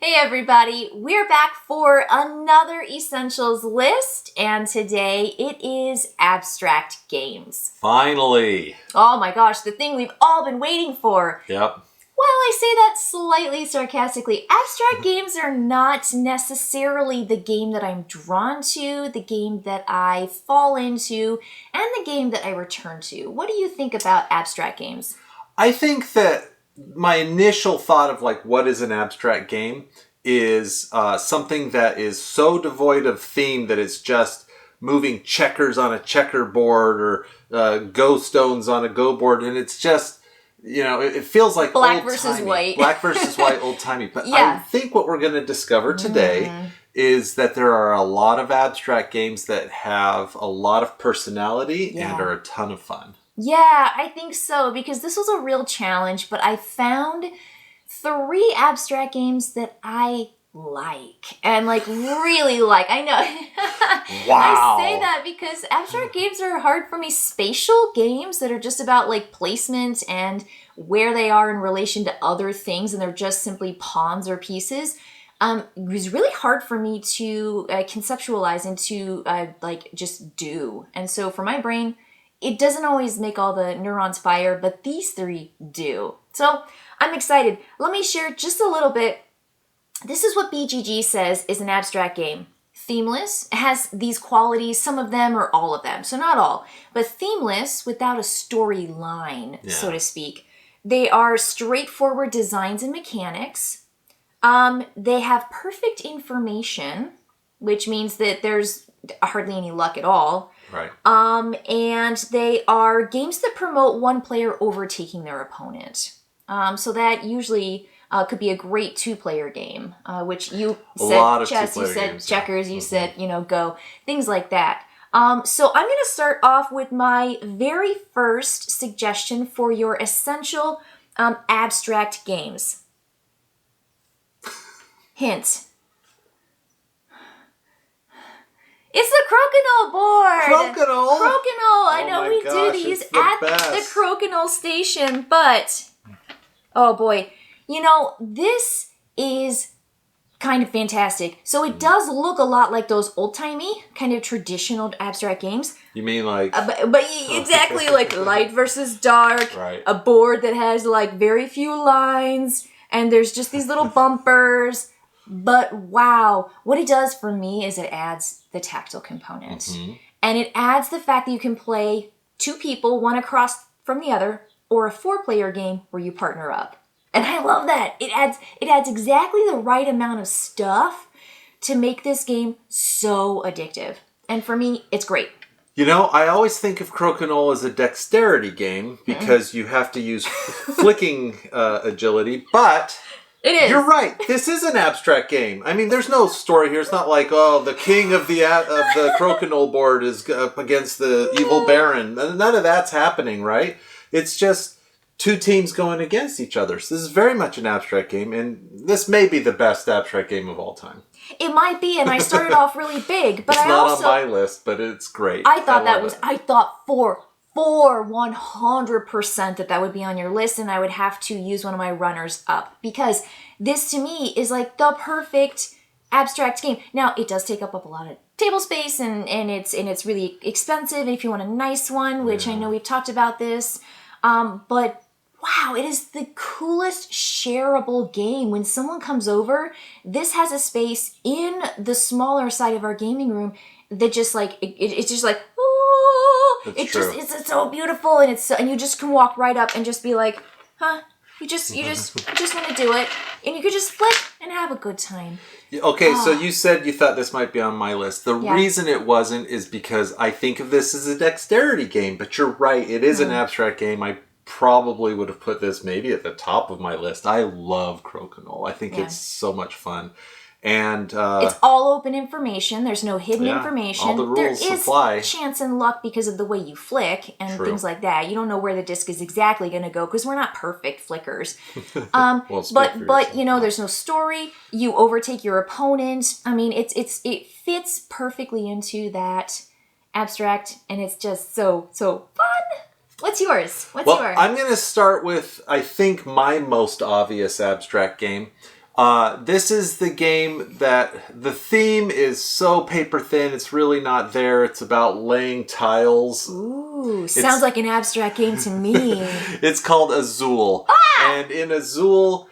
Hey everybody, we're back for another Essentials list, and today it is abstract games. Finally. Oh my gosh, the thing we've all been waiting for. Yep. While I say that slightly sarcastically, abstract games are not necessarily the game that I'm drawn to, the game that I fall into, and the game that I return to. What do you think about abstract games? I think that my initial thought of what is an abstract game is something that is so devoid of theme that it's just moving checkers on a checkerboard or go stones on a go board, and it's just, it feels like black versus white. Black versus white, old-timey. But yeah. I think what we're going to discover today is that there are a lot of abstract games that have a lot of personality and are a ton of fun. Yeah, I think so, because this was a real challenge, but I found 3 abstract games that I like, and really like. I know. Wow. I say that because abstract games are hard for me. Spatial games that are just about placement and where they are in relation to other things, and they're just simply pawns or pieces. It was really hard for me to conceptualize and to just do. And so for my brain, it doesn't always make all the neurons fire, but these 3 do. So I'm excited. Let me share just a little bit. This is what BGG says is an abstract game. Themeless, it has these qualities, some of them or all of them, so not all, but themeless without a storyline, so to speak. They are straightforward designs and mechanics. They have perfect information, which means that there's hardly any luck at all. Right. And they are games that promote one player overtaking their opponent. So that usually could be a great 2-player game, which you said chess, you said games, checkers, you said, go, things like that. So I'm going to start off with my very first suggestion for your essential abstract games. Hint. It's the Crokinole board! Crokinole! I know we do these at the Crokinole station, but... Oh boy. This is kind of fantastic. So it does look a lot like those old-timey, kind of traditional abstract games. You mean like... but exactly, like light versus dark. Right. A board that has very few lines, and there's just these little bumpers. But wow, what it does for me is it adds the tactile component. Mm-hmm. And it adds the fact that you can play 2 people, one across from the other, or a 4-player game where you partner up. And I love that. It adds exactly the right amount of stuff to make this game so addictive. And for me, it's great. I always think of Crokinole as a dexterity game because you have to use flicking agility, but... It is. You're right. This is an abstract game. I mean, there's no story here. It's not like, the king of the Crokinole board is up against the evil baron. None of that's happening, right? It's just 2 teams going against each other. So this is very much an abstract game, and this may be the best abstract game of all time. It might be, and I started off really big, but it's not on my list, but it's great. I thought for 100% that would be on your list, and I would have to use one of my runners up, because this to me is the perfect abstract game. Now, it does take up a lot of table space, and it's really expensive if you want a nice one, which I know we've talked about this. But wow, it is the coolest shareable game. When someone comes over, this has a space in the smaller side of our gaming room that just it's just it's so beautiful, and and you just can walk right up and just be like, you just want to do it, and you could just flick and have a good time. Okay, so you said you thought this might be on my list. The reason it wasn't is because I think of this as a dexterity game, but you're right, it is an abstract game. I probably would have put this maybe at the top of my list. I love Crokinole. I think it's so much fun. And it's all open information. There's no hidden information. All the rules there is chance and luck because of the way you flick and things like that. You don't know where the disc is exactly going to go because we're not perfect flickers. But there's no story. You overtake your opponent. I mean, it fits perfectly into that abstract, and it's just so fun. What's yours? I'm going to start with, I think, my most obvious abstract game. This is the game that the theme is so paper thin, it's really not there. It's about laying tiles. Ooh, sounds like an abstract game to me. It's called Azul. And in Azul,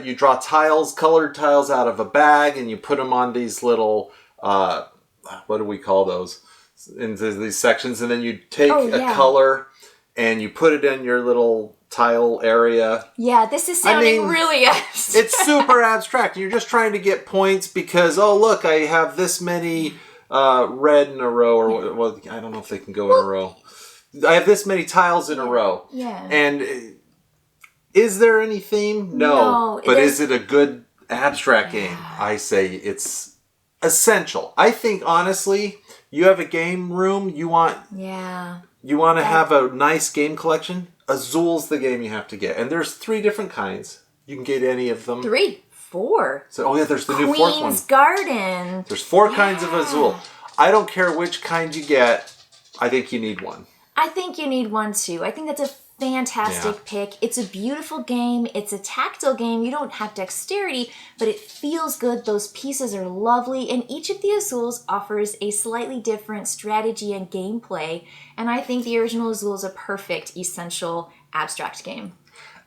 you draw tiles, colored tiles out of a bag, and you put them on these little, what do we call those? Into these sections. And then you take a color and you put it in your little tile area. Yeah, this is sounding really abstract. It's super abstract. You're just trying to get points because, oh, look, I have this many red in a row, or well, I don't know if they can go in a row. I have this many tiles in a row. Yeah. And is there any theme? No. But is it a good abstract game? I say it's essential. I think, honestly, you have a game room, you want to have a nice game collection, Azul's the game you have to get. And there's 3 different kinds. You can get any of them. 3? 4. So, there's the new 4th one. Queen's Garden. There's 4 kinds of Azul. I don't care which kind you get. I think you need one. I think you need one too. I think that's a fantastic pick. It's a beautiful game. It's a tactile game. You don't have dexterity, but it feels good. Those pieces are lovely, and each of the Azuls offers a slightly different strategy and gameplay, and I think the original Azul is a perfect, essential, abstract game.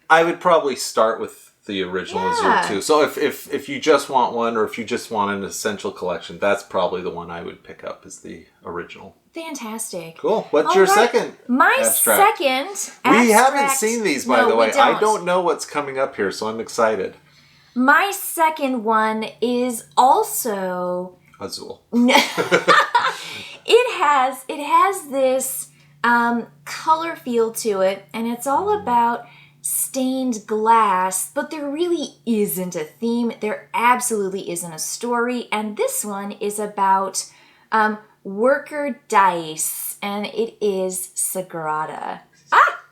I would probably start with the original Azul too. So if you just want one, or if you just want an essential collection, that's probably the one I would pick up, is the original. Fantastic. Cool. What's your second? My abstract? second abstract. We haven't seen these, by the way. I don't know what's coming up here, so I'm excited. My second one is also Azul. It has this color feel to it, and it's all about stained glass, but there really isn't a theme. There absolutely isn't a story, and this one is about worker dice, and it is Sagrada.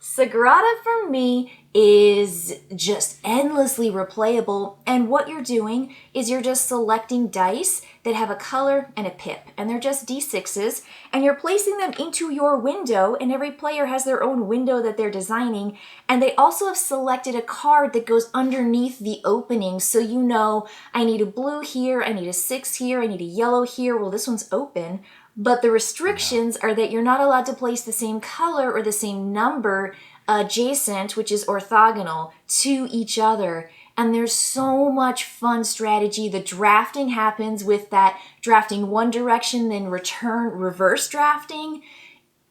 Sagrada for me is just endlessly replayable, and what you're doing is you're just selecting dice that have a color and a pip, and they're just d6s, and you're placing them into your window, and every player has their own window that they're designing, and they also have selected a card that goes underneath the opening, so you know, I need a blue here, I need a 6 here, I need a yellow here. Well, this one's open, but the restrictions are that you're not allowed to place the same color or the same number adjacent, which is orthogonal, to each other. And there's so much fun strategy. The drafting happens with that drafting one direction, then reverse drafting.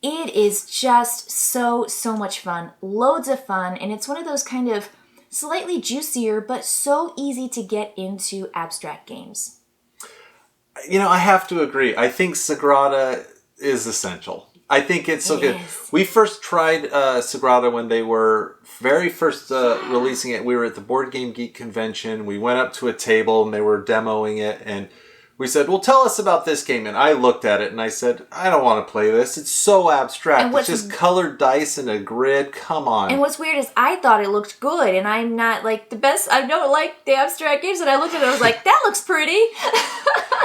It is just so much fun. Loads of fun. And it's one of those kind of slightly juicier, but so easy to get into abstract games. I have to agree. I think Sagrada is essential. I think it's so good. We first tried Sagrada when they were very first releasing it. We were at the Board Game Geek convention. We went up to a table and they were demoing it. And we said, well, tell us about this game. And I looked at it and I said, I don't want to play this. It's so abstract. It's just colored dice and a grid. Come on. And what's weird is I thought it looked good. And I'm not like the best. I don't like the abstract games. And I looked at it and I was like, that looks pretty.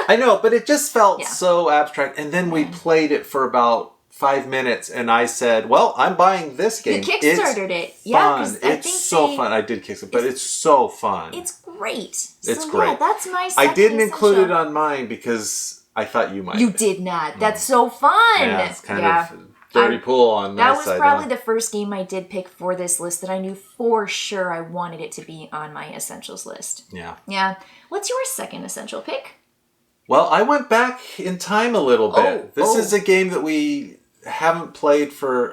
I know, but it just felt so abstract. And then we played it for about 5 minutes, and I said, well, I'm buying this game. You kickstarted it. Fun. It's so fun. I did Kickstarter, but it's so fun. It's great. It's great. Yeah, that's my second I didn't essential. include it on mine because I thought you might. You did not. That's so fun. Yeah, it's kind of dirty pool on my side. That was probably the first game I did pick for this list that I knew for sure I wanted it to be on my essentials list. Yeah. Yeah. What's your second essential pick? Well, I went back in time a little bit. This is a game that we haven't played for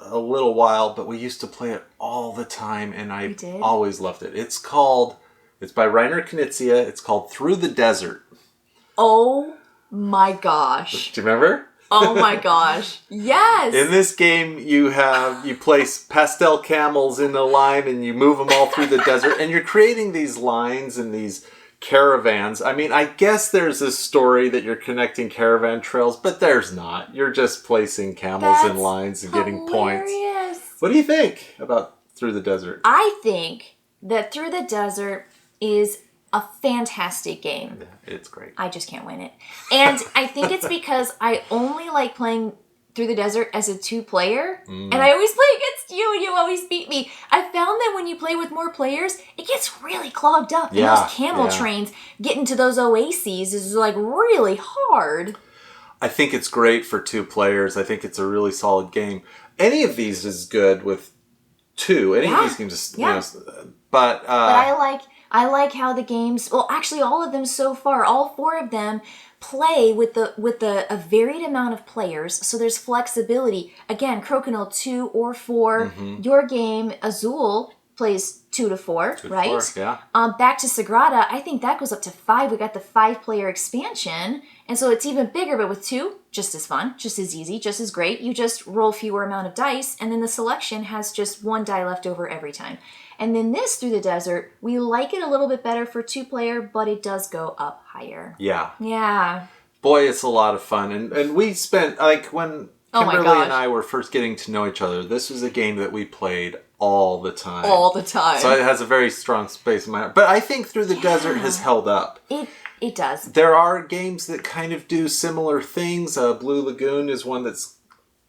a little while, but we used to play it all the time, and I always loved it. It's by Reiner Knizia. It's called Through the Desert. Oh my gosh. Do you remember? Oh my gosh. Yes. In this game, you place pastel camels in a line and you move them all through the desert, and you're creating these lines and these caravans. I mean, I guess there's a story that you're connecting caravan trails, but there's not. You're just placing camels in lines and getting points. What do you think about Through the Desert? I think that Through the Desert is a fantastic game. Yeah, it's great. I just can't win it. And I think it's because I only like playing Through the Desert as a 2-player, and I always play against you, and you always beat me. I found that when you play with more players, it gets really clogged up. And those camel trains getting to those oases is like really hard. I think it's great for 2 players. I think it's a really solid game. Any of these is good with 2. Any of these games is, but I like how the games, well, actually all of them so far, all 4 of them play with a varied amount of players, so there's flexibility. Again, Crokinole 2 or 4. Your game, Azul, plays 2 to 4, right? 4, yeah. Back to Sagrada, I think that goes up to 5. We got the 5-player expansion, and so it's even bigger, but with 2, just as fun, just as easy, just as great. You just roll fewer amount of dice, and then the selection has just 1 die left over every time. And then this, Through the Desert, we like it a little bit better for 2-player, but it does go up higher. Yeah. Yeah. Boy, it's a lot of fun. And we spent, like, when Kimberly and I were first getting to know each other, this was a game that we played all the time. All the time. So it has a very strong space in my heart. But I think Through the Desert has held up. It does. There are games that kind of do similar things. Blue Lagoon is one that's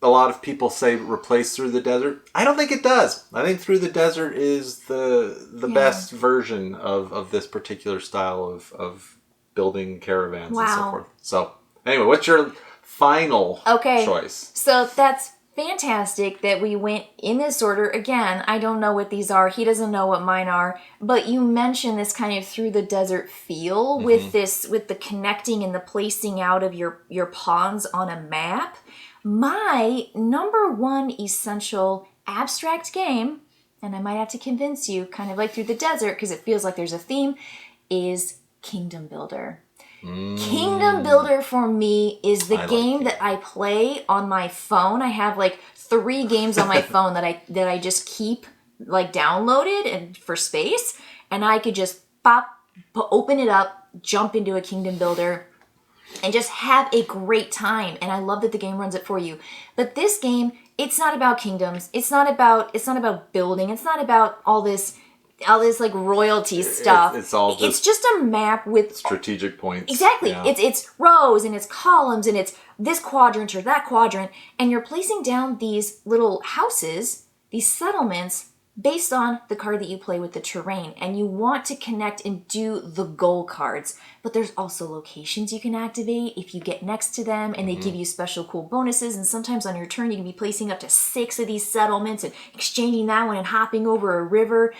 a lot of people say replace Through the Desert. I don't think it does. I think Through the Desert is the best version of this particular style of building caravans and so forth. So anyway, what's your final choice? So that's fantastic that we went in this order. Again, I don't know what these are. He doesn't know what mine are. But you mentioned this kind of Through the Desert feel with the connecting and the placing out of your pawns on a map. My number 1 essential abstract game, and I might have to convince you, kind of like Through the Desert, because it feels like there's a theme, is Kingdom Builder. Kingdom Builder for me is the game that I play on my phone. I have like 3 games on my phone that I just keep like downloaded and for space, and I could just open it up, jump into a Kingdom Builder, and just have a great time. And I love that the game runs it for you. But this game, it's not about kingdoms. It's not about building. It's not about all this like royalty stuff. It's just a map with strategic points. Exactly. Yeah. It's rows and it's columns and it's this quadrant or that quadrant, and you're placing down these little houses, these settlements, based on the card that you play with the terrain, and you want to connect and do the goal cards. But there's also locations you can activate if you get next to them, and they give you special cool bonuses, and sometimes on your turn you can be placing up to 6 of these settlements and exchanging that one and hopping over a river.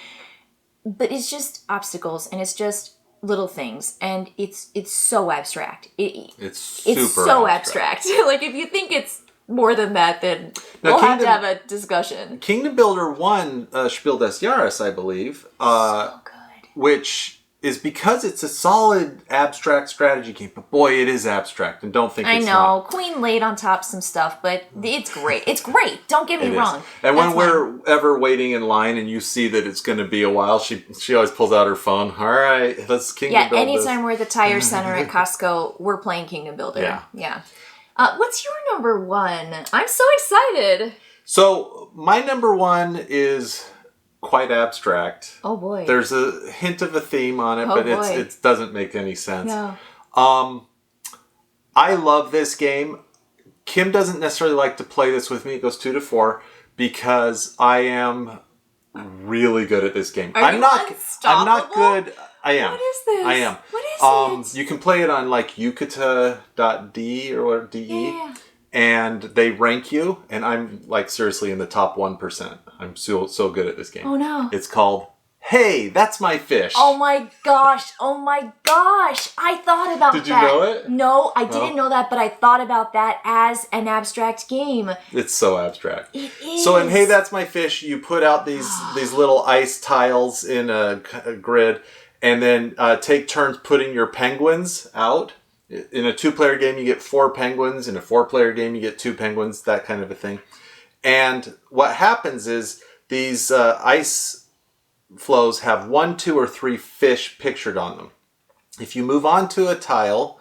But it's just obstacles, and it's just little things, and it's so abstract. It's so abstract. Like, if you think it's more than that, then we'll have to have a discussion. Kingdom Builder 1, Spiel des Jahres, I believe. So good. Which is because it's a solid abstract strategy game. But boy, it is abstract, and don't think it's not. I know. Queen laid on top some stuff, but it's great. It's great. Don't get me wrong. And when we're ever waiting in line and you see that it's going to be a while, she always pulls out her phone. All right, let's Kingdom Builder. Yeah, anytime we're at the Tire Center at Costco, we're playing Kingdom Builder. Yeah. What's your number 1? I'm so excited. So my number 1 is quite abstract. Oh boy. There's a hint of a theme on it, but it doesn't make any sense. No. I love this game. Kim doesn't necessarily like to play this with me. It goes 2 to 4 because I am really good at this game. I'm not good. I am. What is this? I am. What is it? You can play it on like Yucata.de or whatever, DE. Yeah. And they rank you, and I'm like seriously in the top 1%. I'm so good at this game. Oh no. It's called Hey, That's My Fish. Oh my gosh. I thought about that. Did you know it? No, I didn't know that, but I thought about that as an abstract game. It's so abstract. It is. So in Hey, That's My Fish, you put out these little ice tiles in a grid, and then take turns putting your penguins out. In a 2-player game, you get 4 penguins. In a 4-player game, you get 2 penguins, that kind of a thing. And what happens is these ice flows have 1, 2, or 3 fish pictured on them. If you move on to a tile,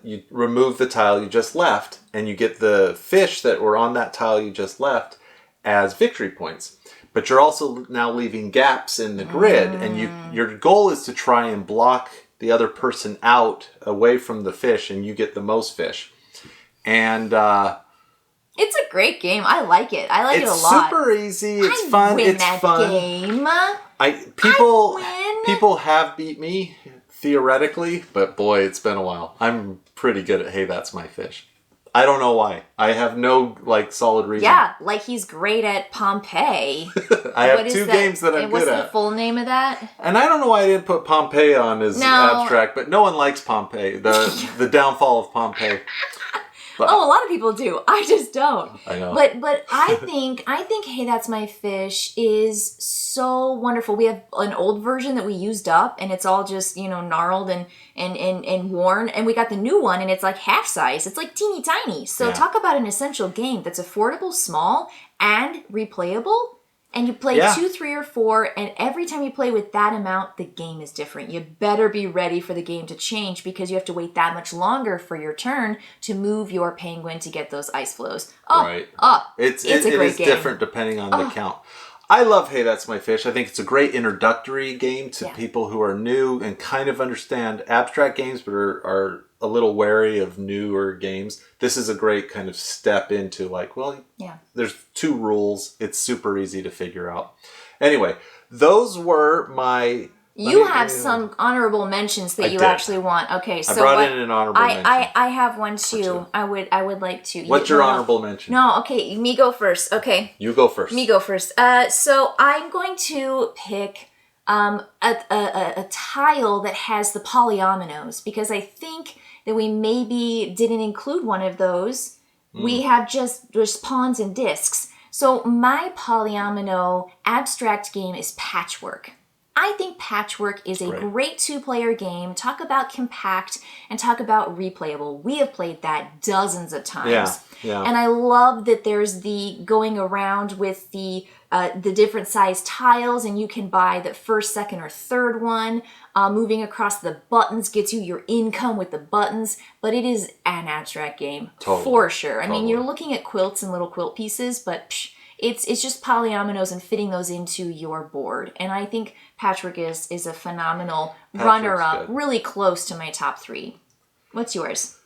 you remove the tile you just left, and you get the fish that were on that tile you just left as victory points. But you're also now leaving gaps in the grid, and your goal is to try and block the other person out away from the fish, and you get the most fish. And It's a great game. I like it. I like it a lot. It's super easy. It's fun. It's fun. Game. People have beat me theoretically, but boy, it's been a while. I'm pretty good at Hey, That's My Fish. I don't know why. I have no solid reason. Yeah, like he's great at Pompeii. I have two games that I'm good at. What's the full name of that? And I don't know why I didn't put Pompeii on as abstract, but no one likes Pompeii. The downfall of Pompeii. But, a lot of people do. I just don't. I know. But I think Hey, That's My Fish is so wonderful. We have an old version that we used up, and it's all just, gnarled and worn. And we got the new one, and it's like half size. It's like teeny tiny. So talk about an essential game that's affordable, small, and replayable. And you play 2, 3, or 4, and every time you play with that amount, the game is different. You better be ready for the game to change because you have to wait that much longer for your turn to move your penguin to get those ice flows. It's a great game. Different depending on the count. I love Hey, That's My Fish. I think it's a great introductory game to people who are new and kind of understand abstract games but are a little wary of newer games. This is a great kind of step into there's 2 rules. It's super easy to figure out. Anyway, those were my... You have some honorable mentions that you actually want. Okay, so I brought in an honorable mention. I have one too. I would like to. What's your honorable mention? No, okay, me go first. Okay. You go first. Me go first. So I'm going to pick a tile that has the polyominoes because I think that we maybe didn't include one of those. We have just pawns and discs. So my polyomino abstract game is Patchwork. I think Patchwork is a great 2-player game. Talk about compact and talk about replayable. We have played that dozens of times. Yeah. And I love that there's the going around with the different size tiles, and you can buy the first, second, or third one. Moving across the buttons gets you your income with the buttons, but it is an abstract game for sure. I mean, you're looking at quilts and little quilt pieces, but it's just polyominoes and fitting those into your board. And I think Patchwork is a phenomenal runner-up, really close to my top 3. What's yours?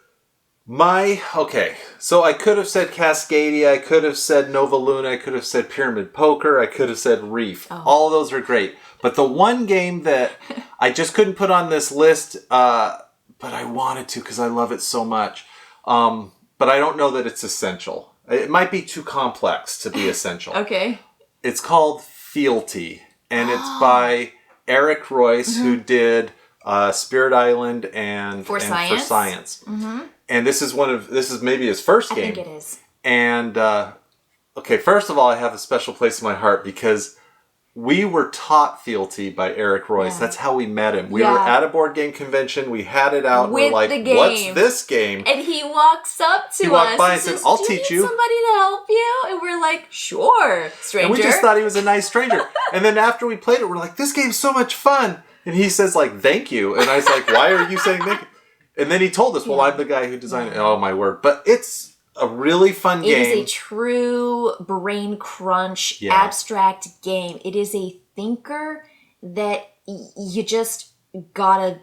So I could have said Cascadia, I could have said Nova Luna, I could have said Pyramid Poker, I could have said Reef. All of those are great. But the one game that I just couldn't put on this list, but I wanted to because I love it so much, but I don't know that it's essential. It might be too complex to be essential. Okay. It's called Fealty, and it's by Eric Royce, who did Spirit Island and For Science. Mm-hmm. And this is maybe his first game. I think it is. And first of all, I have a special place in my heart because we were taught Fealty by Eric Royce. That's how we met him. We were at a board game convention. We had it out. And we're like, what's this game? And he walks up to us. He walked by and said, I'll teach you. Somebody to help you? And we're like, sure, stranger. And we just thought he was a nice stranger. And then after we played it, we're like, this game's so much fun. And he says, thank you. And I was like, why are you saying thank you? And then he told us, I'm the guy who designed it. Oh, my word. But it's a really fun game. It is a true brain crunch abstract game. It is a thinker that you just gotta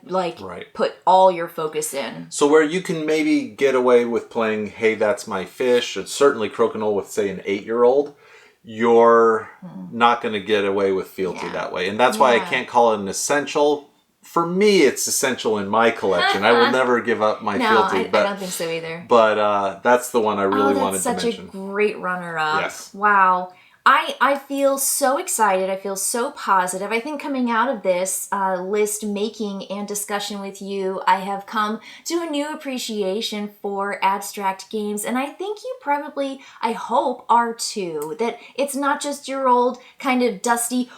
put all your focus in. So where you can maybe get away with playing Hey, That's My Fish, and certainly Crokinole with, say, an 8-year-old, you're not going to get away with Fealty that way. And that's why I can't call it an essential. For me, it's essential in my collection. I will never give up my Fealty. I don't think so either. But that's the one I really wanted to mention. That's such a great runner-up. Yes. Wow. I feel so excited. I feel so positive. I think coming out of this list making and discussion with you, I have come to a new appreciation for abstract games. And I think you probably, I hope, are too. That it's not just your old kind of dusty,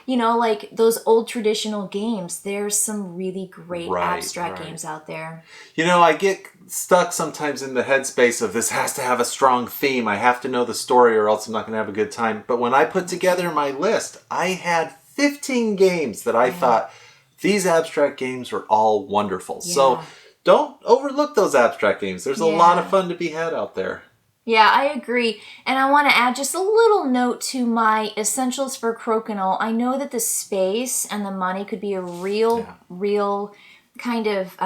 like those old traditional games. There's some really great abstract games out there. I get stuck sometimes in the headspace of this has to have a strong theme. I have to know the story or else I'm not going to have a good time. But when I put together my list, I had 15 games that I thought these abstract games were all wonderful. Yeah. So don't overlook those abstract games. There's a lot of fun to be had out there. Yeah, I agree. And I want to add just a little note to my essentials for Crokinole. I know that the space and the money could be a real kind of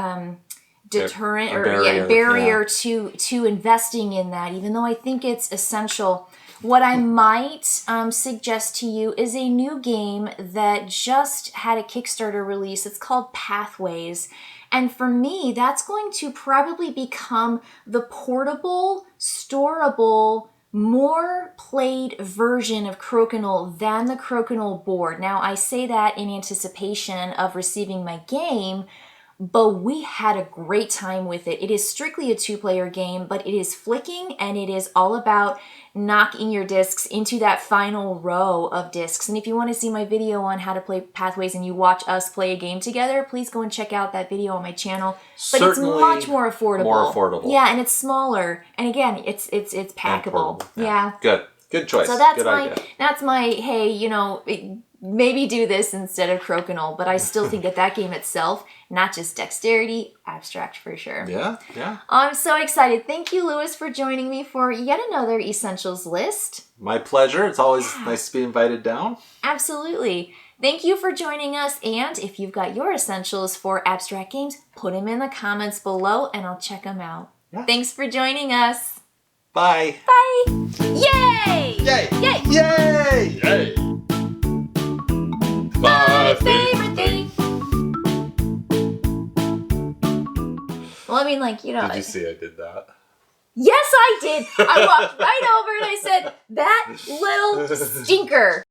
deterrent A or barrier, barrier to investing in that, even though I think it's essential. What I might suggest to you is a new game that just had a Kickstarter release. It's called Pathways. And for me, that's going to probably become the portable, storable, more played version of Crokinole than the Crokinole board. Now, I say that in anticipation of receiving my game, but we had a great time with it. It is strictly a 2-player game, but it is flicking and it is all about knocking your discs into that final row of discs. And if you want to see my video on how to play Pathways and you watch us play a game together, please go and check out that video on my channel. But Certainly it's much more affordable. More affordable. Yeah, and it's smaller. And again, it's packable. Yeah. Good choice. So that's Good idea. that's my, hey, you know, maybe do this instead of Crokinole, but I still think that game itself, not just dexterity, abstract for sure. Yeah. I'm so excited. Thank you, Lewis, for joining me for yet another Essentials list. My pleasure. It's always nice to be invited down. Absolutely. Thank you for joining us, and if you've got your Essentials for abstract games, put them in the comments below and I'll check them out. Yeah. Thanks for joining us. Bye. Bye. Yay! Yay! Yay! Yay! Yay! My favorite thing. Well, I mean, like, you know. Did you see I did that? Yes, I did. I walked right over and I said, that little stinker.